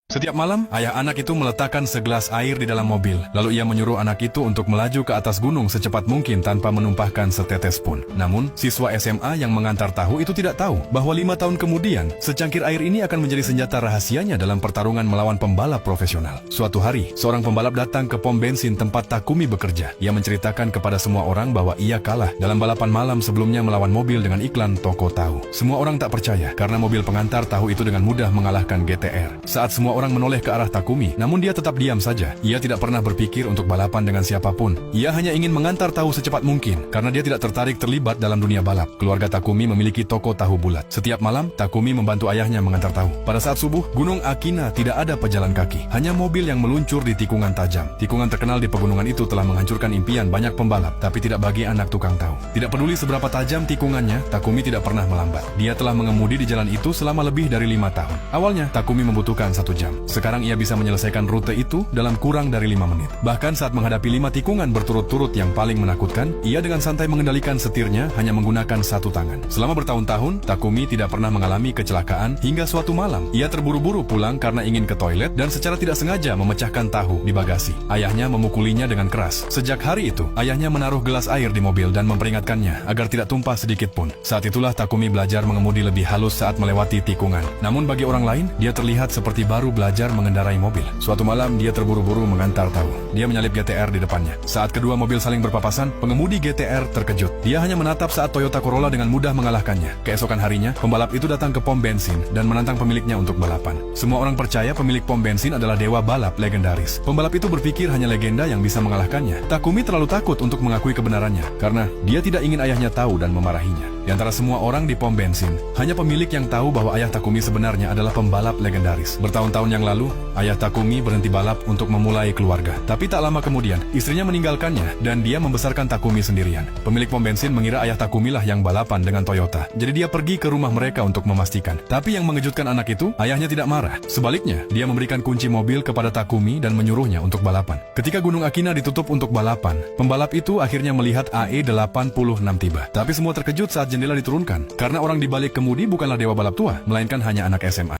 Setiap malam, ayah anak itu meletakkan segelas air di dalam mobil. Lalu ia menyuruh anak itu untuk melaju ke atas gunung secepat mungkin tanpa menumpahkan setetes pun. Namun, siswa SMA yang mengantar tahu itu tidak tahu bahwa 5 tahun kemudian, secangkir air ini akan menjadi senjata rahasianya dalam pertarungan melawan pembalap profesional. Suatu hari, seorang pembalap datang ke pom bensin tempat Takumi bekerja. Ia menceritakan kepada semua orang bahwa ia kalah dalam balapan malam sebelumnya melawan mobil dengan iklan toko tahu. Semua orang tak percaya karena mobil pengantar tahu itu dengan mudah mengalahkan GTR. Saat semua orang menoleh ke arah Takumi, namun dia tetap diam saja. Ia tidak pernah berpikir untuk balapan dengan siapapun. Ia hanya ingin mengantar tahu secepat mungkin, karena dia tidak tertarik terlibat dalam dunia balap. Keluarga Takumi memiliki toko tahu bulat. Setiap malam, Takumi membantu ayahnya mengantar tahu. Pada saat subuh, Gunung Akina tidak ada pejalan kaki. Hanya mobil yang meluncur di tikungan tajam. Tikungan terkenal di pegunungan itu telah menghancurkan impian banyak pembalap, tapi tidak bagi anak tukang tahu. Tidak peduli seberapa tajam tikungannya, Takumi tidak pernah melambat. Dia telah mengemudi di jalan itu selama lebih dari 5 tahun. Awalnya, Takumi membutuhkan 1 jam. Sekarang ia bisa menyelesaikan rute itu dalam kurang dari 5 menit. Bahkan saat menghadapi 5 tikungan berturut-turut yang paling menakutkan, ia dengan santai mengendalikan setirnya hanya menggunakan 1 tangan. Selama bertahun-tahun, Takumi tidak pernah mengalami kecelakaan hingga suatu malam. Ia terburu-buru pulang karena ingin ke toilet dan secara tidak sengaja memecahkan tahu di bagasi. Ayahnya memukulinya dengan keras. Sejak hari itu, ayahnya menaruh gelas air di mobil dan memperingatkannya agar tidak tumpah sedikit pun. Saat itulah Takumi belajar mengemudi lebih halus saat melewati tikungan. Namun bagi orang lain, dia terlihat seperti baru belajar mengendarai mobil. Suatu malam, dia terburu-buru mengantar tahu. Dia menyalip GTR di depannya. Saat kedua mobil saling berpapasan, pengemudi GTR terkejut. Dia hanya menatap saat Toyota Corolla dengan mudah mengalahkannya. Keesokan harinya, pembalap itu datang ke pom bensin dan menantang pemiliknya untuk balapan. Semua orang percaya pemilik pom bensin adalah dewa balap legendaris. Pembalap itu berpikir hanya legenda yang bisa mengalahkannya. Takumi terlalu takut untuk mengakui kebenarannya, karena dia tidak ingin ayahnya tahu dan memarahinya. Di antara semua orang di pom bensin, hanya pemilik yang tahu bahwa ayah Takumi sebenarnya adalah pembalap legendaris. Bertahun-tahun yang lalu, ayah Takumi berhenti balap untuk memulai keluarga. Tapi tak lama kemudian, istrinya meninggalkannya dan dia membesarkan Takumi sendirian. Pemilik pom bensin mengira ayah Takumi lah yang balapan dengan Toyota. Jadi dia pergi ke rumah mereka untuk memastikan. Tapi yang mengejutkan anak itu, ayahnya tidak marah. Sebaliknya, dia memberikan kunci mobil kepada Takumi dan menyuruhnya untuk balapan. Ketika Gunung Akina ditutup untuk balapan, pembalap itu akhirnya melihat AE86 tiba. Tapi semua terkejut saat jendela diturunkan, karena orang di balik kemudi bukanlah dewa balap tua, melainkan hanya anak SMA.